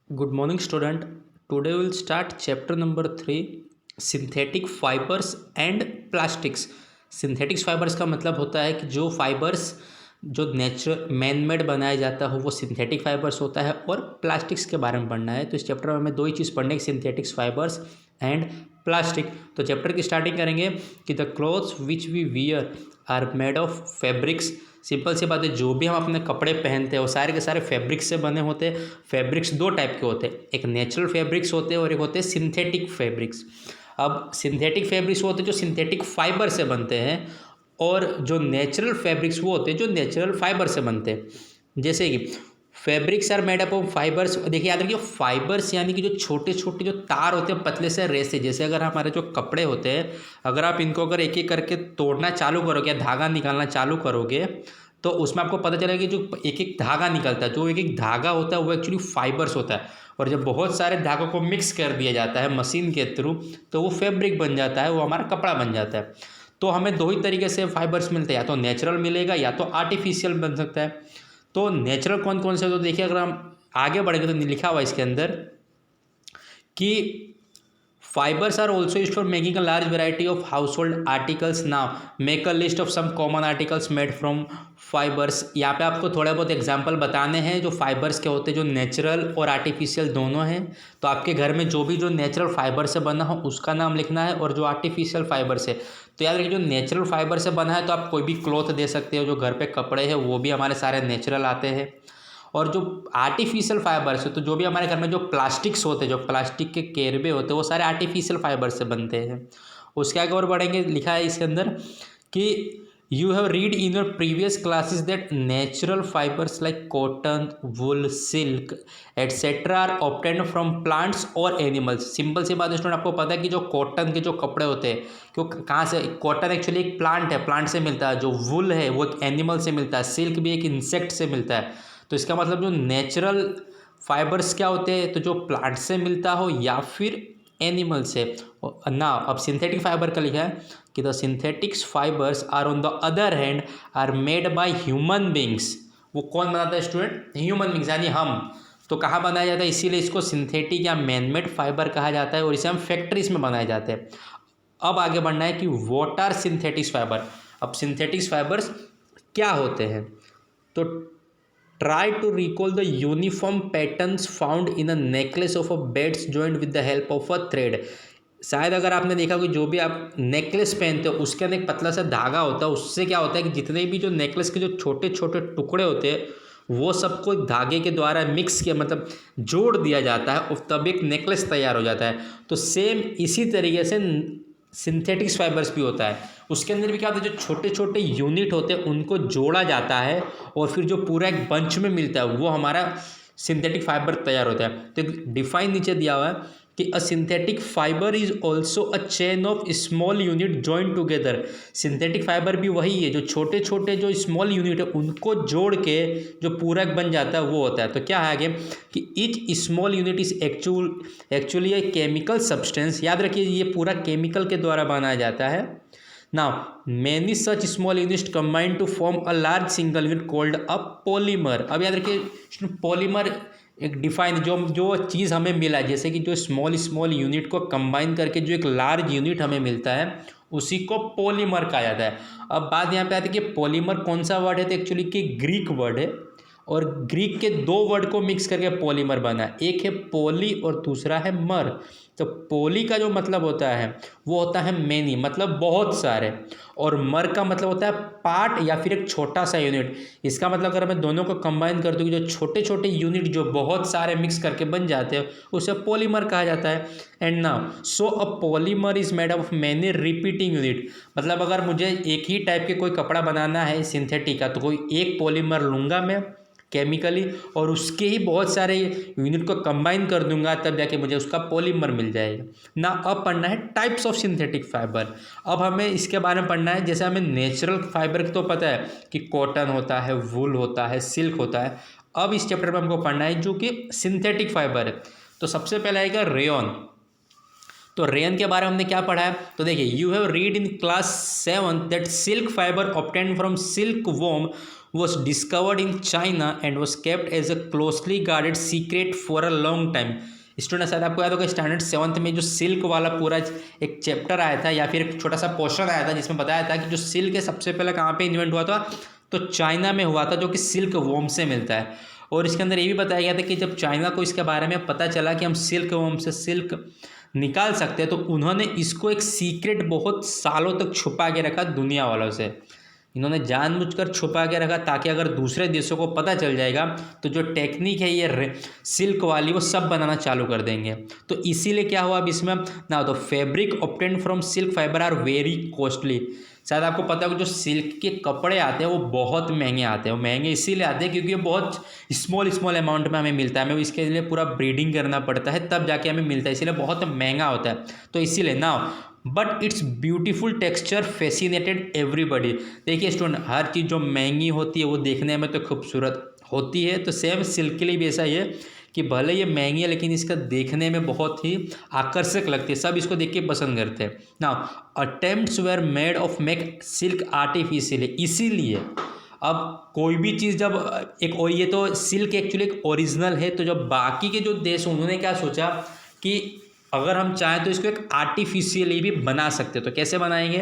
Good morning, student. Today we'll start chapter number 3, synthetic fibers and plastics. Synthetics fibres का मतलब होता है कि जो फाइबर्स जो नेचुरल मैन मेड बनाया जाता हो वो सिंथेटिक फाइबर्स होता है। और प्लास्टिक्स के बारे में पढ़ना है, तो इस चैप्टर में हमें दो ही चीज़ पढ़नी है, सिंथेटिक्स फाइबर्स एंड प्लास्टिक। तो चैप्टर की स्टार्टिंग करेंगे कि the clothes which we wear are made of fabrics. Simple सी बात है, जो भी हम अपने कपड़े पहनते हैं वो सारे के सारे फैब्रिक्स से बने होते हैं। फैब्रिक्स दो टाइप के होते हैं, एक नेचुरल फैब्रिक्स होते हैं और एक होते हैं सिंथेटिक फैब्रिक्स। अब सिंथेटिक फैब्रिक्स वो होते हैं जो सिंथेटिक फाइबर से बनते हैं, और जो नेचुरल फैब्रिक्स वो होते हैं जो नेचुरल फाइबर से बनते हैं। जैसे कि fabrics are made up of fibres. देखिए याद रखिए, फाइबर्स यानी कि जो छोटे छोटे जो तार होते हैं पतले से रेसे। जैसे अगर हमारे जो कपड़े होते हैं, अगर आप इनको अगर एक एक करके तोड़ना चालू करोगे या धागा निकालना चालू करोगे, तो उसमें आपको पता चलेगा कि जो एक एक धागा निकलता है, जो एक एक धागा होता है वो एक्चुअली फाइबर्स होता है। और जब बहुत सारे धागों को मिक्स कर दिया जाता है मशीन के थ्रू, तो वो फैब्रिक बन जाता है, वो हमारा कपड़ा बन जाता है। तो हमें दो ही तरीके से फाइबर्स मिलते हैं, या तो नेचुरल मिलेगा या तो आर्टिफिशियल बन सकता है। तो नेचुरल कौन कौन से, तो देखिए अगर हम आगे बढ़ेंगे तो लिखा हुआ इसके अंदर कि fibres are also used for making a large variety of household articles. Now make a list of some common articles made from fibres. यहाँ पे आपको थोड़े बहुत एग्जाम्पल बताने हैं जो फाइबर्स के होते हैं, जो नेचुरल और आर्टिफिशियल दोनों हैं। तो आपके घर में जो भी जो नेचुरल फाइबर से बना हो उसका नाम लिखना है, और जो आर्टिफिशियल फाइबर से, तो याद रखिए जो नेचुरल फाइबर से बना है तो आप कोई भी क्लॉथ दे सकते हो। जो घर पे कपड़े हैं वो भी हमारे सारे नेचुरल आते हैं। और जो आर्टिफिशियल फाइबर्स है, तो जो भी हमारे घर में जो प्लास्टिक्स होते हैं, जो प्लास्टिक के केरबे होते हैं, वो सारे आर्टिफिशियल फाइबर से बनते हैं। उसके आगे और बढ़ेंगे, लिखा है इसके अंदर कि you have read in your previous classes that natural fibres like cotton, wool, silk etcetera are obtained from plants और एनिमल्स। सिंपल सी बात है स्टूडेंट, आपको पता है कि जो कॉटन के जो कपड़े होते हैं, क्यों कहाँ से, कॉटन एक्चुअली एक प्लांट है, प्लांट से मिलता है। जो वुल है वो एक एनिमल से मिलता है, सिल्क भी एक इंसेक्ट से मिलता है। तो इसका मतलब जो नेचुरल फाइबर्स क्या होते हैं, तो जो प्लांट से मिलता हो या फिर एनिमल से ना। अब सिंथेटिक फाइबर का लिखा है कि the synthetics fibres are on the other hand are made by human beings. वो कौन बनाता है स्टूडेंट? ह्यूमन बींग्स यानी हम। तो कहाँ बनाया जाता है, इसीलिए इसको सिंथेटिक या मैनमेड फाइबर कहा जाता है, और इसे हम फैक्ट्रीज में बनाए जाते हैं। अब आगे बढ़ना है कि व्हाट आर सिंथेटिक्स फाइबर। अब सिंथेटिक्स फाइबर्स क्या होते हैं, तो try to recall the uniform patterns found in a necklace of a beads joined with the help of a thread। शायद अगर आपने देखा कि जो भी आप नेकलेस पहनते हो उसके अंदर एक पतला सा धागा होता है, उससे क्या होता है कि जितने भी जो नेकलेस के जो छोटे छोटे टुकड़े होते हैं वो सबको धागे के द्वारा मिक्स किया, मतलब जोड़ दिया जाता है, और तब एक नेकलेस तैयार हो जाता है। तो सेम इसी तरीके से सिंथेटिक्स फाइबर्स भी होता है। उसके अंदर भी क्या होता है, जो छोटे छोटे यूनिट होते हैं उनको जोड़ा जाता है, और फिर जो पूरा एक बंच में मिलता है वो हमारा सिंथेटिक फाइबर तैयार होता है। तो डिफाइन नीचे दिया हुआ है कि अ synthetic fibre is also a chain of small unit join together. Synthetic fibre भी वही है, जो छोटे छोटे जो स्मॉल यूनिट है उनको जोड़ के जो पूरक बन जाता है वो होता है। तो क्या है आगे कि each small unit is actually a chemical substance. याद रखिए ये पूरा केमिकल के द्वारा बनाया जाता है। Now, many such small units combine to form a large single unit called a polymer। अब याद रखिए पॉलीमर एक डिफाइन जो चीज़ हमें मिला है, जैसे कि जो स्मॉल स्मॉल यूनिट को कंबाइन करके जो एक लार्ज यूनिट हमें मिलता है उसी को पॉलीमर कहा जाता है। अब बात यहाँ पे आती है कि पॉलीमर कौन सा वर्ड है, तो एक्चुअली कि ग्रीक वर्ड है, और ग्रीक के दो वर्ड को मिक्स करके पॉलीमर बना है। एक है पोली और दूसरा है मर। तो पोली का जो मतलब होता है वो होता है मैनी, मतलब बहुत सारे, और मर का मतलब होता है पार्ट या फिर एक छोटा सा यूनिट। इसका मतलब अगर मैं दोनों को कंबाइन कर दूँ, जो छोटे छोटे यूनिट जो बहुत सारे मिक्स करके बन जाते हैं उसे पॉलीमर कहा जाता है। And now so a polymer is made of many repeating unit. मतलब अगर मुझे एक ही टाइप के कोई कपड़ा बनाना है सिंथेटिक का, तो कोई एक पॉलीमर लूँगा मैं केमिकली, और उसके ही बहुत सारे यूनिट को कंबाइन कर दूंगा, तब जाके मुझे उसका पॉलीमर मिल जाएगा ना। अब पढ़ना है टाइप्स ऑफ सिंथेटिक फाइबर। अब हमें इसके बारे में पढ़ना है, जैसे हमें नेचुरल फाइबर तो पता है कि कॉटन होता है, वुल होता है, सिल्क होता है। अब इस चैप्टर में हमको पढ़ना है जो कि सिंथेटिक फाइबर है। तो सबसे पहला आएगा रेयन। तो रेयन के बारे में हमने क्या पढ़ा है, तो देखिए you have read in class 7 that silk fibre obtained from silkworm was discovered in China and was kept as a closely guarded secret for a long time. Student शायद आपको याद होगा स्टैंडर्ड 7th में जो silk वाला पूरा एक chapter आया था या फिर एक छोटा सा पोर्शन आया था जिसमें बताया था कि जो सिल्क है सबसे पहले कहाँ पे इन्वेंट हुआ था, तो चाइना में हुआ था, जो कि सिल्क वॉर्म से मिलता है। और इसके अंदर ये भी बताया गया था कि जब चाइना को इसके बारे में पता चला कि हम सिल्क वॉर्म से सिल्क निकाल सकते हैं, तो उन्होंने इसको एक सीक्रेट बहुत सालों तक छुपा के रखा दुनिया वालों से। इन्होंने जानबूझकर छुपा के रखा ताकि अगर दूसरे देशों को पता चल जाएगा तो जो टेक्निक है ये सिल्क वाली वो सब बनाना चालू कर देंगे। तो इसीलिए क्या हुआ अब इसमें ना, तो fabric obtained from silk fibre are very costly. शायद आपको पता होगा जो सिल्क के कपड़े आते हैं वो बहुत महंगे आते हैं। वो महंगे इसीलिए आते हैं क्योंकि ये बहुत स्मॉल अमाउंट में हमें मिलता है, हमें इसके लिए पूरा ब्रीडिंग करना पड़ता है तब जाके हमें मिलता है, इसीलिए बहुत महंगा होता है। तो इसीलिए ना, but it's beautiful texture fascinated everybody. देखिए स्टूडेंट, हर चीज़ जो महंगी होती है वो देखने में तो खूबसूरत होती है, तो सेम सिल्क के लिए भी ऐसा ही है कि भले ये महंगी है लेकिन इसका देखने में बहुत ही आकर्षक लगती है, सब इसको देख के पसंद करते हैं। Now attempts were made of make silk artificially, इसीलिए अब कोई भी चीज़ जब एक, और ये तो सिल्क एक्चुअली एक ओरिजिनल है, तो जब बाकी के जो देश उन्होंने क्या सोचा कि अगर हम चाहें तो इसको एक आर्टिफिशियली भी बना सकते, तो कैसे बनाएंगे,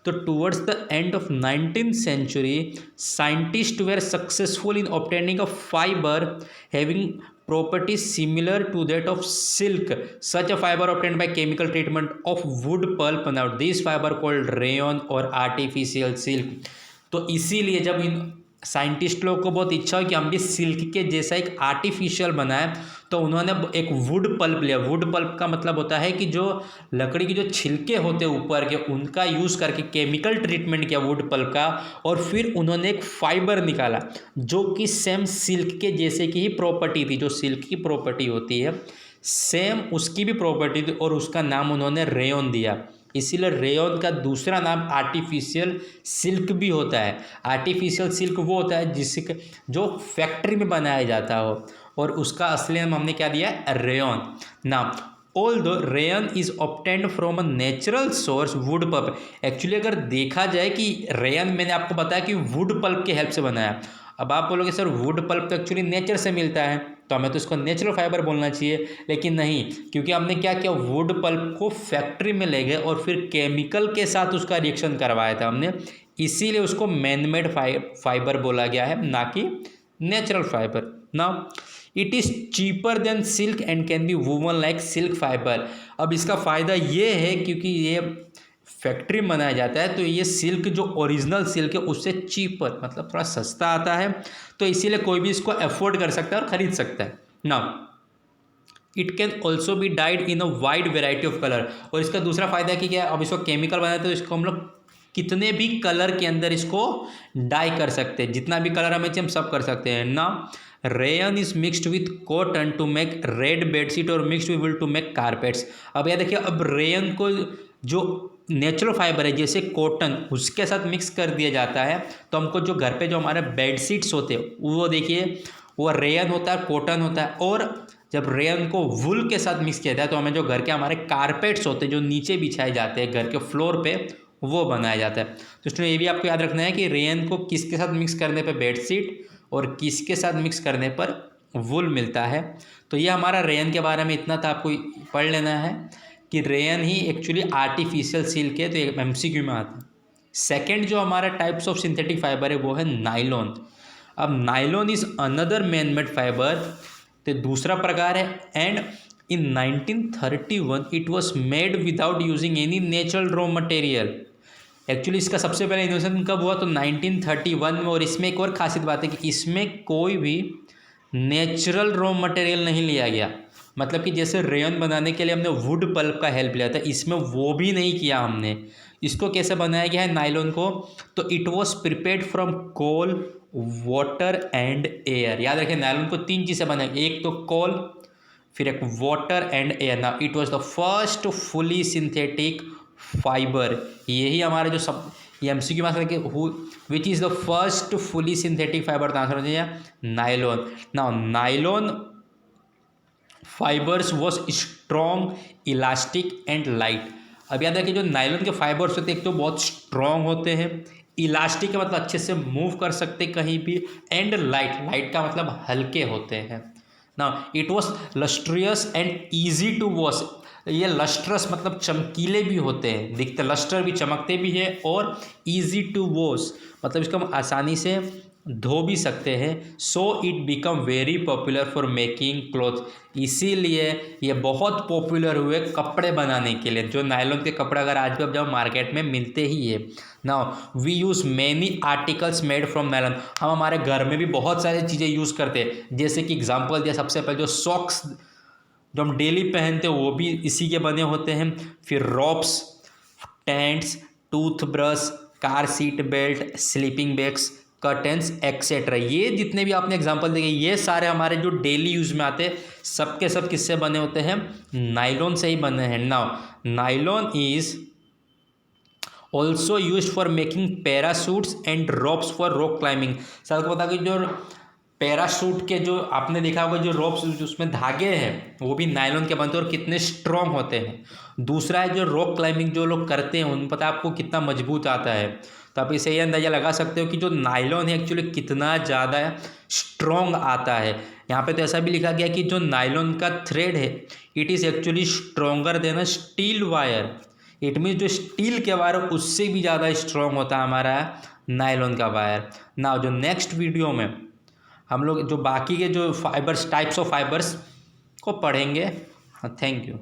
तो towards the end of 19th century scientist were successful in obtaining a fibre having properties similar to that of silk. Such a fiber obtained by chemical treatment of wood pulp. Now this fiber called rayon or artificial silk. तो इसीलिए जब इन scientist लोग को बहुत इच्छा हो कि हम भी सिल्क के जैसा एक आर्टिफिशियल बनाएं, तो उन्होंने एक वुड पल्प लिया। वुड पल्प का मतलब होता है कि जो लकड़ी के जो छिलके होते हैं ऊपर के, उनका यूज़ करके केमिकल ट्रीटमेंट किया वुड पल्प का, और फिर उन्होंने एक फाइबर निकाला जो कि सेम सिल्क के जैसे की ही प्रॉपर्टी थी। जो सिल्क की प्रॉपर्टी होती है सेम उसकी भी प्रॉपर्टी थी, और उसका नाम उन्होंने रेयन दिया। इसीलिए रेयन का दूसरा नाम आर्टिफिशियल सिल्क भी होता है। आर्टिफिशियल सिल्क वो होता है जिसके जो फैक्ट्री में बनाया जाता हो, और उसका असली नाम हमने क्या दिया, रेयन नाम। Although rayon is obtained from a natural source wood pulp. Actually अगर देखा जाए कि रेयन मैंने आपको बताया कि वुड पल्प के हेल्प से बनाया। अब आप बोलोगे सर वुड पल्प तो एक्चुअली नेचर से मिलता है, तो हमें तो इसको नेचुरल फाइबर बोलना चाहिए, लेकिन नहीं, क्योंकि हमने क्या किया, वुड पल्प को फैक्ट्री में ले गए और फिर केमिकल के साथ उसका रिएक्शन करवाया था हमने, इसीलिए उसको मैनमेड फाइबर बोला गया है, ना कि natural fibre. Now it is cheaper than silk and can be woven like silk fibre. अब इसका फ़ायदा ये है क्योंकि ये फैक्ट्री में बनाया जाता है, तो ये सिल्क जो ओरिजिनल सिल्क है उससे चीपर मतलब थोड़ा सस्ता आता है, तो इसीलिए कोई भी इसको अफोर्ड कर सकता है और ख़रीद सकता है। Now it can also be died in a wide variety of colour. और इसका दूसरा फायदा कि क्या, अब इसको केमिकल बनाए तो इसको हम लोग कितने भी कलर के अंदर इसको डाई कर सकते हैं, जितना भी कलर हमें चाहिए हम सब कर सकते हैं ना। Rayon is mixed with cotton to make red bedsheet और mixed with to make carpets. अब यह देखिए, अब रेयन को जो नेचुरल फाइबर है जैसे कॉटन उसके साथ मिक्स कर दिया जाता है, तो हमको जो घर पे जो हमारे बेडशीट्स होते हैं वो देखिए वो रेयन होता है, कॉटन होता है, और जब रेयन को वुल के साथ मिक्स किया जाता है तो हमें जो घर के हमारे कारपेट्स होते हैं जो नीचे बिछाए जाते हैं घर के फ्लोर पे, वो बनाया जाता है। तो इसमें ये भी आपको याद रखना है कि रेयन को किसके साथ मिक्स करने पर बेडशीट और किसके साथ मिक्स करने पर वुल मिलता है। तो ये हमारा रेयन के बारे में इतना था, आपको पढ़ लेना है कि रेयन ही एक्चुअली आर्टिफिशियल सिल्क है, तो एक एमसीक्यू में आता है। सेकेंड जो हमारा टाइप्स ऑफ सिंथेटिक फाइबर है वो है नाइलॉन। अब nylon is another man made fibre, तो दूसरा प्रकार है, and in 1931 it was made without using any natural raw material. Actually इसका सबसे पहले इन्वेंशन कब हुआ, तो 1931 में। और इसमें एक और खासियत बात है कि इसमें कोई भी नेचुरल रॉ मटेरियल नहीं लिया गया, मतलब कि जैसे रेयन बनाने के लिए हमने वुड पल्प का हेल्प लिया था, इसमें वो भी नहीं किया हमने। इसको कैसे बनाया गया है नाइलॉन को, तो it was prepared from coal water and air. याद रखें नायलॉन को तीन चीज़ें बनाई, एक तो कोल, फिर एक वाटर एंड एयर। ना it was the first fully synthetic fibre. यही हमारे जो सब ये एमसीक्यू में कि which is the first fully synthetic fibre, answer हो जाए nylon. Now nylon fibres was strong, elastic and light. अब याद है कि जो नायलॉन के फाइबर्स होते हैं एक तो बहुत स्ट्रॉन्ग होते हैं, इलास्टिक का मतलब अच्छे से मूव कर सकते कहीं भी, एंड लाइट, लाइट का मतलब हल्के होते हैं। ना it was lustrous and easy to wash, ये लस्ट्रस मतलब चमकीले भी होते हैं, दिखते लस्टर भी चमकते भी है, और ईजी टू वॉश मतलब इसको हम आसानी से धो भी सकते हैं। So it become very popular for making cloth, इसीलिए ये बहुत पॉपुलर हुए कपड़े बनाने के लिए। जो नायलॉन के कपड़े अगर आज भी आप जाओ मार्केट में मिलते ही है। Now we use many articles made from nylon, हम हमारे घर में भी बहुत सारी चीज़ें यूज़ करते हैं, जैसे कि एग्जांपल दिया सबसे पहले जो सॉक्स जो हम डेली पहनते हैं वो भी इसी के बने होते हैं। फिर ropes, tents, toothbrush, car seat belt, sleeping bags, curtains etcetera, ये जितने भी आपने एग्जांपल देखे ये सारे हमारे जो डेली यूज़ में आते हैं सबके सब किससे बने होते हैं, नायलॉन से ही बने हैं। Now nylon is also use for making parachutes and ropes for rock climbing. Sir को पता कि जो पैराशूट के जो आपने देखा होगा जो रोप्स उसमें धागे हैं वो भी नायलॉन के बनते हैं और कितने स्ट्रॉन्ग होते हैं। दूसरा है जो रॉक क्लाइंबिंग जो लोग करते हैं उन पता है आपको कितना मजबूत आता है, तो आप इसे ये अंदाज़ा लगा सकते हो कि जो नायलॉन है एक्चुअली कितना ज़्यादा स्ट्रॉन्ग आता है। यहाँ पे तो ऐसा भी लिखा गया कि जो नायलॉन का थ्रेड है it is actually stronger than a steel wire, it means जो स्टील के वायर उससे भी ज़्यादा स्ट्रॉन्ग होता है हमारा नायलॉन का वायर। ना जो नेक्स्ट वीडियो में हम लोग जो बाकी के जो फाइबर्स टाइप्स ऑफ फाइबर्स को पढ़ेंगे। हाँ, थैंक यू।